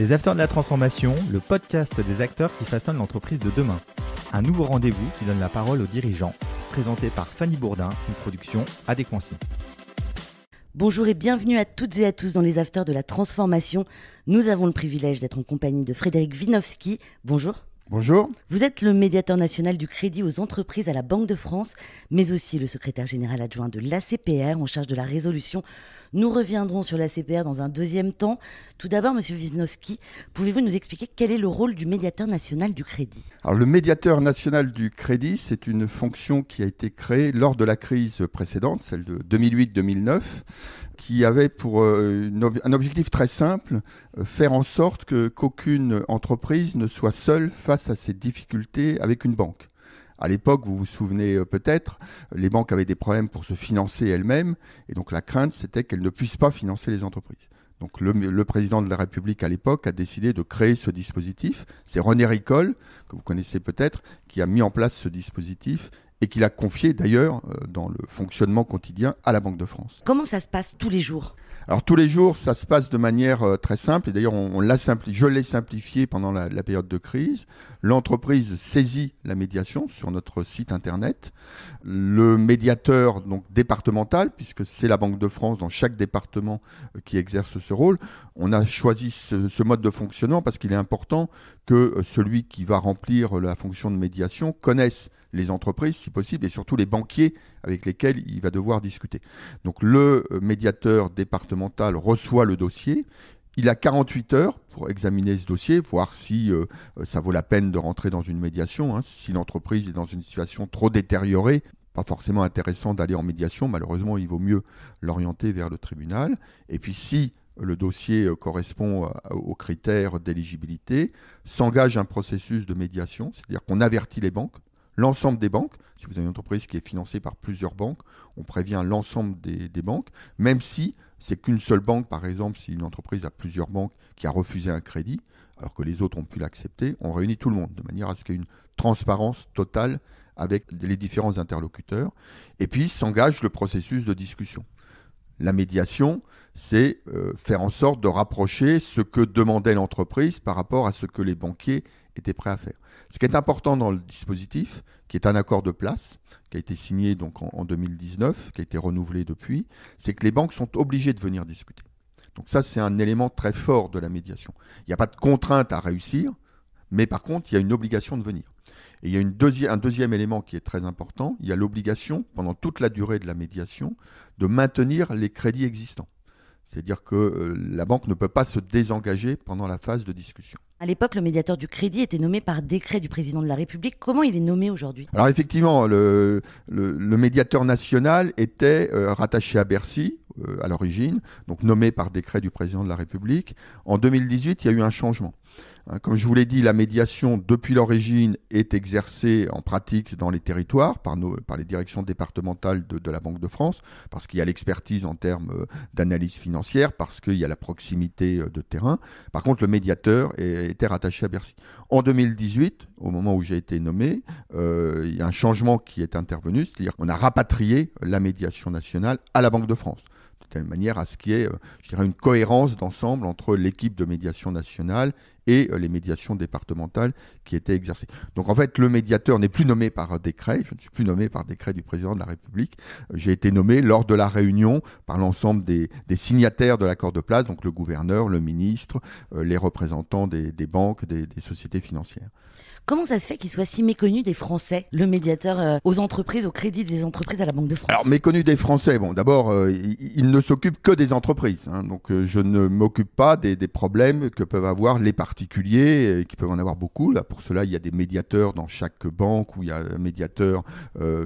Les Afters de la Transformation, le podcast des acteurs qui façonnent l'entreprise de demain. Un nouveau rendez-vous qui donne la parole aux dirigeants, présenté par Fanny Bourdin, une production Adéquancy. Bonjour et bienvenue à toutes et à tous dans les Afters de la Transformation. Nous avons le privilège d'être en compagnie de Frédéric Winowski. Bonjour. Bonjour. Vous êtes le médiateur national du crédit aux entreprises à la Banque de France, mais aussi le secrétaire général adjoint de l'ACPR en charge de la résolution. Nous reviendrons sur l'ACPR dans un deuxième temps. Tout d'abord, Monsieur Winowski, pouvez-vous nous expliquer quel est le rôle du médiateur national du crédit ? Alors, le médiateur national du crédit, c'est une fonction qui a été créée lors de la crise précédente, celle de 2008-2009, qui avait pour un objectif très simple, faire en sorte qu'aucune entreprise ne soit seule face à ses difficultés avec une banque. À l'époque, vous vous souvenez peut-être, les banques avaient des problèmes pour se financer elles-mêmes, et donc la crainte, c'était qu'elles ne puissent pas financer les entreprises. Donc le président de la République à l'époque a décidé de créer ce dispositif. C'est René Ricol, que vous connaissez peut-être, qui a mis en place ce dispositif et qui l'a confié d'ailleurs dans le fonctionnement quotidien à la Banque de France. Comment ça se passe tous les jours ? Alors tous les jours, ça se passe de manière très simple, et d'ailleurs je l'ai simplifié pendant la période de crise. L'entreprise saisit la médiation sur notre site internet. Le médiateur donc départemental, puisque c'est la Banque de France dans chaque département qui exerce ce rôle, on a choisi ce mode de fonctionnement parce qu'il est important que celui qui va remplir la fonction de médiation connaisse les entreprises, si possible, et surtout les banquiers avec lesquels il va devoir discuter. Donc le médiateur départemental reçoit le dossier. Il a 48 heures pour examiner ce dossier, voir si ça vaut la peine de rentrer dans une médiation. Si l'entreprise est dans une situation trop détériorée, pas forcément intéressant d'aller en médiation. Malheureusement, il vaut mieux l'orienter vers le tribunal. Et puis si le dossier correspond aux critères d'éligibilité, s'engage un processus de médiation, c'est-à-dire qu'on avertit les banques, l'ensemble des banques. Si vous avez une entreprise qui est financée par plusieurs banques, on prévient l'ensemble des banques, même si c'est qu'une seule banque, par exemple, si une entreprise a plusieurs banques qui a refusé un crédit, alors que les autres ont pu l'accepter, on réunit tout le monde, de manière à ce qu'il y ait une transparence totale avec les différents interlocuteurs. Et puis s'engage le processus de discussion. La médiation, c'est faire en sorte de rapprocher ce que demandait l'entreprise par rapport à ce que les banquiers étaient prêts à faire. Ce qui est important dans le dispositif, qui est un accord de place, qui a été signé donc en 2019, qui a été renouvelé depuis, c'est que les banques sont obligées de venir discuter. Donc ça, c'est un élément très fort de la médiation. Il n'y a pas de contrainte à réussir, mais par contre, il y a une obligation de venir. Et il y a un deuxième élément qui est très important, il y a l'obligation, pendant toute la durée de la médiation, de maintenir les crédits existants. C'est-à-dire que la banque ne peut pas se désengager pendant la phase de discussion. À l'époque, le médiateur du crédit était nommé par décret du président de la République. Comment il est nommé aujourd'hui ? Alors effectivement, le médiateur national était rattaché à Bercy à l'origine, donc nommé par décret du président de la République. En 2018, il y a eu un changement. Comme je vous l'ai dit, la médiation, depuis l'origine, est exercée en pratique dans les territoires par les directions départementales de la Banque de France, parce qu'il y a l'expertise en termes d'analyse financière, parce qu'il y a la proximité de terrain. Par contre, le médiateur était rattaché à Bercy. En 2018, au moment où j'ai été nommé, il y a un changement qui est intervenu, c'est-à-dire qu'on a rapatrié la médiation nationale à la Banque de France. De telle manière à ce qu'il y ait, une cohérence d'ensemble entre l'équipe de médiation nationale et les médiations départementales qui étaient exercées. Donc en fait, le médiateur n'est plus nommé par décret, je ne suis plus nommé par décret du président de la République, j'ai été nommé lors de la réunion par l'ensemble des signataires de l'accord de place, donc le gouverneur, le ministre, les représentants des banques, des sociétés financières. Comment ça se fait qu'il soit si méconnu des Français, le médiateur aux entreprises, au crédit des entreprises à la Banque de France ? Alors, méconnu des Français, bon, d'abord, il ne s'occupe que des entreprises. Donc, je ne m'occupe pas des problèmes que peuvent avoir les particuliers, qui peuvent en avoir beaucoup. Là, pour cela, il y a des médiateurs dans chaque banque, où il y a un médiateur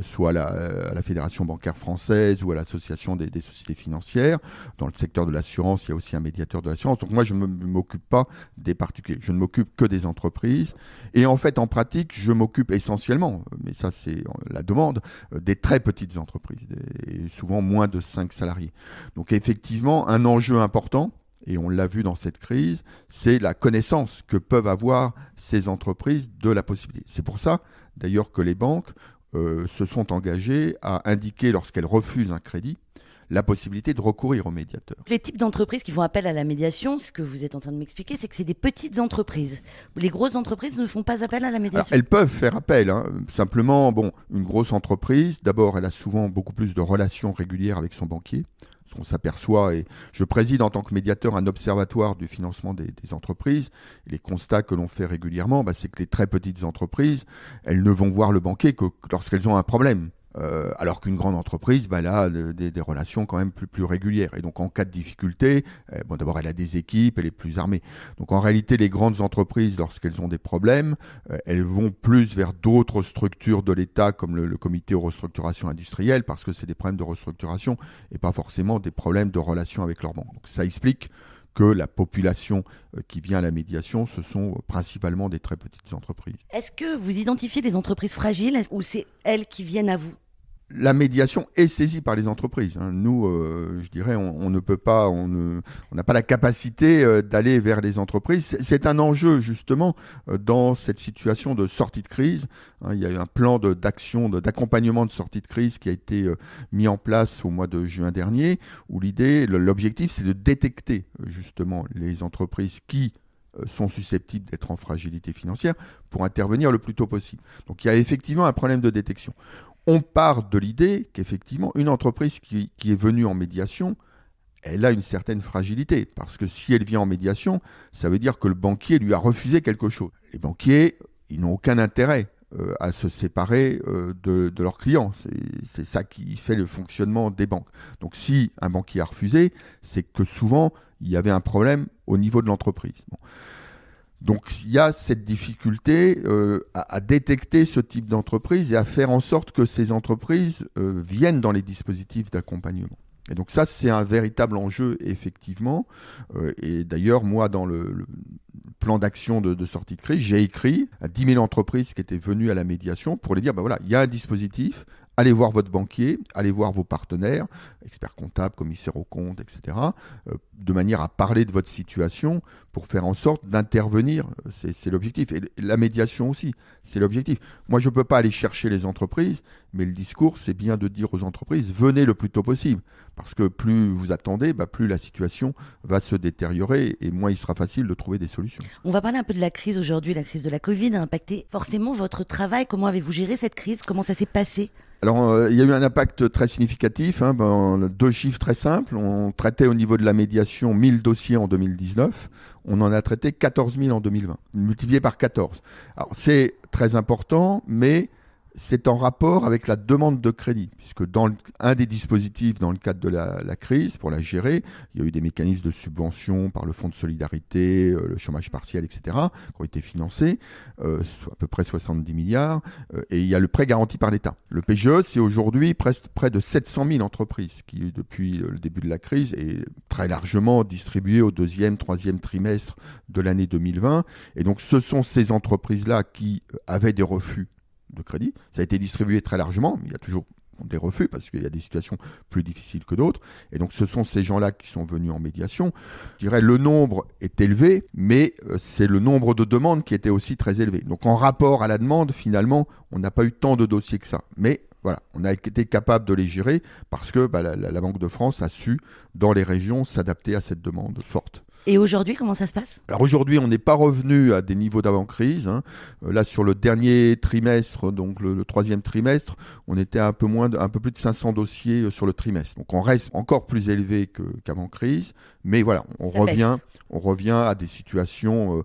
soit à la Fédération bancaire française ou à l'Association des sociétés financières. Dans le secteur de l'assurance, il y a aussi un médiateur de l'assurance. Donc, moi, je ne m'occupe pas des particuliers. Je ne m'occupe que des entreprises. Et en fait, en pratique, je m'occupe essentiellement, mais ça c'est la demande, des très petites entreprises, et souvent moins de 5 salariés. Donc effectivement, un enjeu important, et on l'a vu dans cette crise, c'est la connaissance que peuvent avoir ces entreprises de la possibilité. C'est pour ça d'ailleurs que les banques se sont engagées à indiquer lorsqu'elles refusent un crédit la possibilité de recourir au médiateur. Les types d'entreprises qui font appel à la médiation, ce que vous êtes en train de m'expliquer, c'est que c'est des petites entreprises. Les grosses entreprises ne font pas appel à la médiation. Alors, elles peuvent faire appel. Simplement, une grosse entreprise, d'abord, elle a souvent beaucoup plus de relations régulières avec son banquier. On s'aperçoit, et je préside en tant que médiateur un observatoire du financement des entreprises, et les constats que l'on fait régulièrement, c'est que les très petites entreprises, elles ne vont voir le banquier que lorsqu'elles ont un problème. Alors qu'une grande entreprise, elle a des relations quand même plus régulières. Et donc en cas de difficulté, d'abord elle a des équipes, elle est plus armée. Donc en réalité, les grandes entreprises, lorsqu'elles ont des problèmes, elles vont plus vers d'autres structures de l'État, comme le comité aux restructurations industrielles, parce que c'est des problèmes de restructuration et pas forcément des problèmes de relations avec leurs banques. Donc ça explique que la population qui vient à la médiation, ce sont principalement des très petites entreprises. Est-ce que vous identifiez les entreprises fragiles ou c'est elles qui viennent à vous ? La médiation est saisie par les entreprises. Nous, je dirais, on ne peut pas, on n'a pas la capacité d'aller vers les entreprises. C'est un enjeu, justement, dans cette situation de sortie de crise. Il y a eu un plan d'action, d'accompagnement de sortie de crise qui a été mis en place au mois de juin dernier, où l'objectif, c'est de détecter, justement, les entreprises qui sont susceptibles d'être en fragilité financière pour intervenir le plus tôt possible. Donc, il y a effectivement un problème de détection. On part de l'idée qu'effectivement, une entreprise qui est venue en médiation, elle a une certaine fragilité. Parce que si elle vient en médiation, ça veut dire que le banquier lui a refusé quelque chose. Les banquiers, ils n'ont aucun intérêt à se séparer de leurs clients. C'est ça qui fait le fonctionnement des banques. Donc si un banquier a refusé, c'est que souvent, il y avait un problème au niveau de l'entreprise. Donc il y a cette difficulté à détecter ce type d'entreprise et à faire en sorte que ces entreprises viennent dans les dispositifs d'accompagnement. Et donc ça, c'est un véritable enjeu, effectivement. Et d'ailleurs, moi, dans le plan d'action de sortie de crise, j'ai écrit à 10 000 entreprises qui étaient venues à la médiation pour les dire, il y a un dispositif, allez voir votre banquier, allez voir vos partenaires, experts comptables, commissaires aux comptes, etc., de manière à parler de votre situation pour faire en sorte d'intervenir. C'est l'objectif. Et la médiation aussi, c'est l'objectif. Moi, je ne peux pas aller chercher les entreprises, mais le discours, c'est bien de dire aux entreprises, venez le plus tôt possible. Parce que plus vous attendez, plus la situation va se détériorer et moins il sera facile de trouver des solutions. On va parler un peu de la crise aujourd'hui. La crise de la Covid a impacté forcément votre travail. Comment avez-vous géré cette crise ? Comment ça s'est passé ? Alors, il y a eu un impact très significatif. Deux chiffres très simples. On traitait au niveau de la médiation 1000 dossiers en 2019. On en a traité 14 000 en 2020, multiplié par 14. Alors, c'est très important, mais c'est en rapport avec la demande de crédit, puisque dans un des dispositifs, dans le cadre de la crise, pour la gérer, il y a eu des mécanismes de subvention par le Fonds de solidarité, le chômage partiel, etc., qui ont été financés, à peu près 70 milliards, et il y a le prêt garanti par l'État. Le PGE, c'est aujourd'hui presque près de 700 000 entreprises qui, depuis le début de la crise, est très largement distribué au deuxième, troisième trimestre de l'année 2020. Et donc, ce sont ces entreprises-là qui avaient des refus de crédit. Ça a été distribué très largement, mais il y a toujours des refus parce qu'il y a des situations plus difficiles que d'autres. Et donc, ce sont ces gens-là qui sont venus en médiation. Je dirais le nombre est élevé, mais c'est le nombre de demandes qui était aussi très élevé. Donc, en rapport à la demande, finalement, on n'a pas eu tant de dossiers que ça. Mais voilà, on a été capable de les gérer parce que la Banque de France a su, dans les régions, s'adapter à cette demande forte. Et aujourd'hui, comment ça se passe ? Alors aujourd'hui, on n'est pas revenu à des niveaux d'avant-crise. Là, sur le dernier trimestre, donc le troisième trimestre, on était un peu plus de 500 dossiers sur le trimestre. Donc on reste encore plus élevé qu'avant-crise. Mais voilà, on revient à des situations,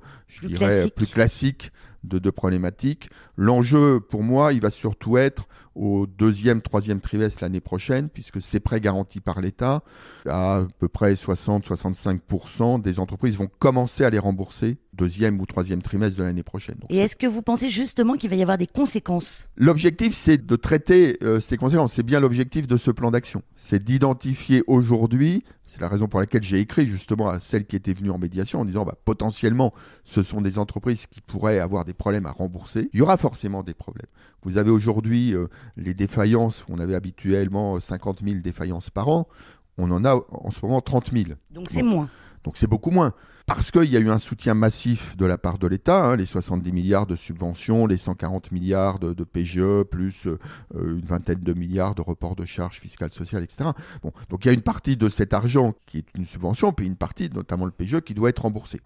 plus classiques de problématiques. L'enjeu, pour moi, il va surtout être au deuxième, troisième trimestre l'année prochaine, puisque ces prêts garantis par l'État, à peu près 60-65% des entreprises vont commencer à les rembourser deuxième ou troisième trimestre de l'année prochaine. Donc, est-ce que vous pensez justement qu'il va y avoir des conséquences ? L'objectif, c'est de traiter ces conséquences. C'est bien l'objectif de ce plan d'action. C'est d'identifier aujourd'hui. C'est la raison pour laquelle j'ai écrit justement à celles qui étaient venues en médiation en disant potentiellement ce sont des entreprises qui pourraient avoir des problèmes à rembourser. Il y aura forcément des problèmes. Vous avez aujourd'hui les défaillances, on avait habituellement 50 000 défaillances par an, on en a en ce moment 30 000. Donc c'est moins. Donc c'est beaucoup moins. Parce qu'il y a eu un soutien massif de la part de l'État, les 70 milliards de subventions, les 140 milliards de PGE, plus une vingtaine de milliards de reports de charges fiscales, sociales, etc. Bon, donc il y a une partie de cet argent qui est une subvention, puis une partie, notamment le PGE, qui doit être remboursée.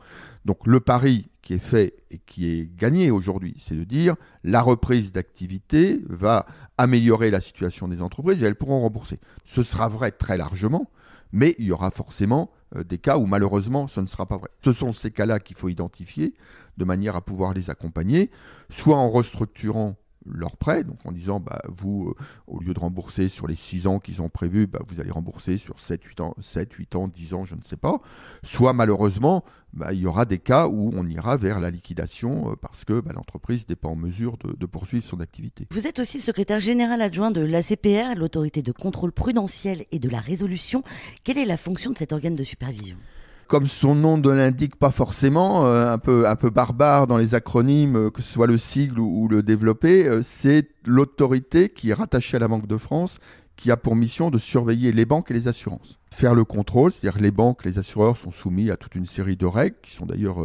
Donc le pari qui est fait et qui est gagné aujourd'hui, c'est de dire la reprise d'activité va améliorer la situation des entreprises et elles pourront rembourser. Ce sera vrai très largement, mais il y aura forcément des cas où malheureusement ce ne sera pas vrai. Ce sont ces cas-là qu'il faut identifier de manière à pouvoir les accompagner, soit en restructurant leurs prêts, donc en disant vous, au lieu de rembourser sur les 6 ans qu'ils ont prévus, vous allez rembourser sur 7, 8 ans, 10 ans, je ne sais pas. Soit malheureusement, il y aura des cas où on ira vers la liquidation parce que l'entreprise n'est pas en mesure de poursuivre son activité. Vous êtes aussi le secrétaire général adjoint de l'ACPR, l'autorité de contrôle prudentiel et de la résolution. Quelle est la fonction de cet organe de supervision ? Comme son nom ne l'indique pas forcément, un peu barbare dans les acronymes, que ce soit le sigle ou le développé, c'est l'autorité qui est rattachée à la Banque de France, qui a pour mission de surveiller les banques et les assurances. Faire le contrôle, c'est-à-dire les banques, les assureurs sont soumis à toute une série de règles qui sont d'ailleurs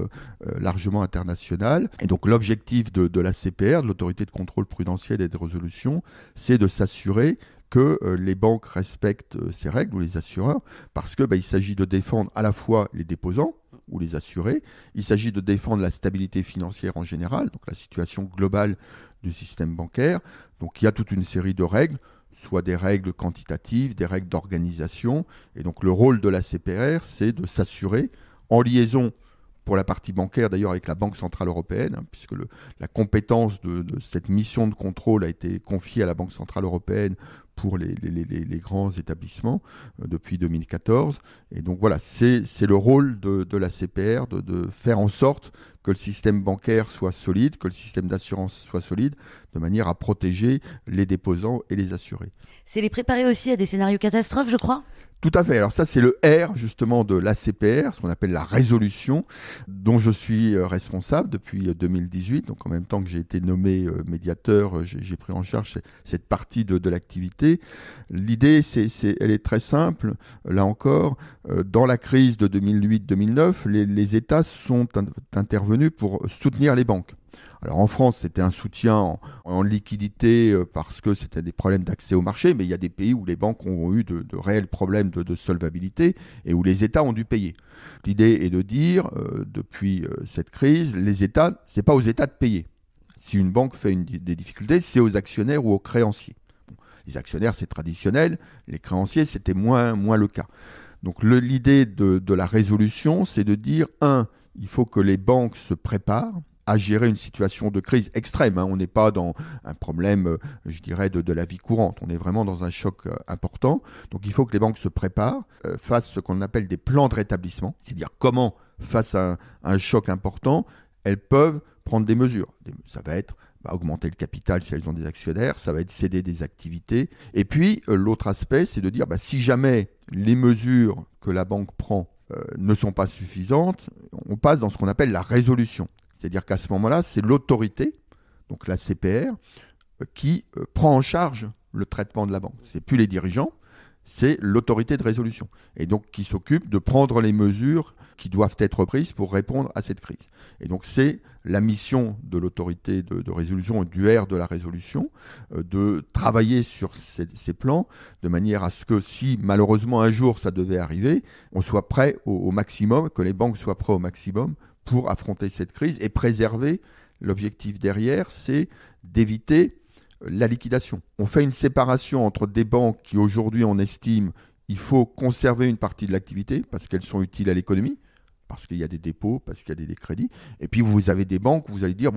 largement internationales. Et donc l'objectif de la CPR, de l'autorité de contrôle prudentiel et de résolution, c'est de s'assurer que les banques respectent ces règles ou les assureurs parce que il s'agit de défendre à la fois les déposants ou les assurés, il s'agit de défendre la stabilité financière en général, donc la situation globale du système bancaire. Donc il y a toute une série de règles, soit des règles quantitatives, des règles d'organisation. Et donc le rôle de la CPR, c'est de s'assurer, en liaison pour la partie bancaire d'ailleurs avec la Banque Centrale Européenne, puisque la compétence de cette mission de contrôle a été confiée à la Banque Centrale Européenne pour les grands établissements depuis 2014. Et donc voilà, c'est le rôle de la CPR de faire en sorte que le système bancaire soit solide, que le système d'assurance soit solide, de manière à protéger les déposants et les assurés. C'est les préparer aussi à des scénarios catastrophes, je crois ? Tout à fait. Alors ça, c'est le R, justement, de l'ACPR, ce qu'on appelle la résolution, dont je suis responsable depuis 2018. Donc, en même temps que j'ai été nommé médiateur, j'ai pris en charge cette partie de l'activité. L'idée, elle est très simple. Là encore, dans la crise de 2008-2009, les États sont intervenus pour soutenir les banques. Alors en France, c'était un soutien en liquidité parce que c'était des problèmes d'accès au marché, mais il y a des pays où les banques ont eu de réels problèmes de solvabilité et où les États ont dû payer. L'idée est de dire, depuis cette crise, les États, c'est pas aux États de payer. Si une banque fait des difficultés, c'est aux actionnaires ou aux créanciers. Bon, les actionnaires, c'est traditionnel, les créanciers, c'était moins le cas. Donc l'idée de la résolution, c'est de dire, il faut que les banques se préparent à gérer une situation de crise extrême. On n'est pas dans un problème, je dirais, de la vie courante. On est vraiment dans un choc important. Donc il faut que les banques se préparent, fassent ce qu'on appelle des plans de rétablissement, c'est-à-dire comment, face à un choc important, elles peuvent prendre des mesures. Ça va être augmenter le capital si elles ont des actionnaires, ça va être céder des activités. Et puis l'autre aspect, c'est de dire si jamais les mesures que la banque prend ne sont pas suffisantes, on passe dans ce qu'on appelle la résolution. C'est-à-dire qu'à ce moment-là, c'est l'autorité, donc la CPR, qui prend en charge le traitement de la banque. Ce n'est plus les dirigeants, c'est l'autorité de résolution. Et donc qui s'occupe de prendre les mesures qui doivent être prises pour répondre à cette crise. Et donc c'est la mission de l'autorité de résolution, du R de la résolution, de travailler sur ces plans, de manière à ce que si malheureusement un jour ça devait arriver, on soit prêt au maximum, que les banques soient prêtes au maximum pour affronter cette crise et préserver. L'objectif derrière, c'est d'éviter la liquidation. On fait une séparation entre des banques qui aujourd'hui on estime il faut conserver une partie de l'activité parce qu'elles sont utiles à l'économie, parce qu'il y a des dépôts, parce qu'il y a des crédits. Et puis vous avez des banques où vous allez dire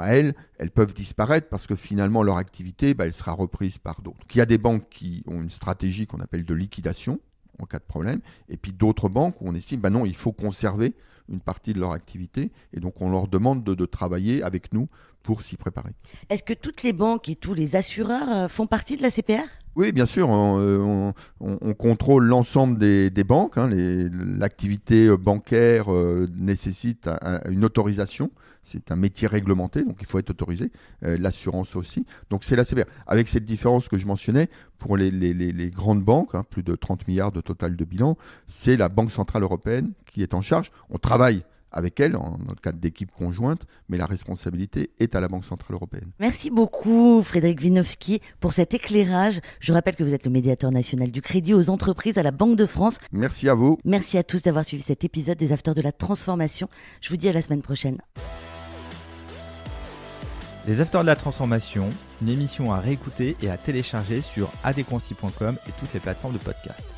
elles peuvent disparaître parce que finalement leur activité elle sera reprise par d'autres. Donc il y a des banques qui ont une stratégie qu'on appelle de liquidation en cas de problème, et puis d'autres banques où on estime non, il faut conserver une partie de leur activité, et donc on leur demande de travailler avec nous pour s'y préparer. Est-ce que toutes les banques et tous les assureurs font partie de la CPR ? Oui, bien sûr, on contrôle l'ensemble des banques. L'activité bancaire nécessite une autorisation. C'est un métier réglementé, donc il faut être autorisé. L'assurance aussi. Donc c'est l'ACPR. Avec cette différence que je mentionnais, pour les grandes banques, plus de 30 milliards de total de bilan, c'est la Banque Centrale Européenne qui est en charge. On travaille avec elle, dans le cadre d'équipes conjointes, mais la responsabilité est à la Banque Centrale Européenne. Merci beaucoup Frédéric Winowski pour cet éclairage. Je rappelle que vous êtes le médiateur national du crédit aux entreprises à la Banque de France. Merci à vous. Merci à tous d'avoir suivi cet épisode des Afters de la Transformation. Je vous dis à la semaine prochaine. Les Afters de la Transformation, une émission à réécouter et à télécharger sur adconci.com et toutes les plateformes de podcast.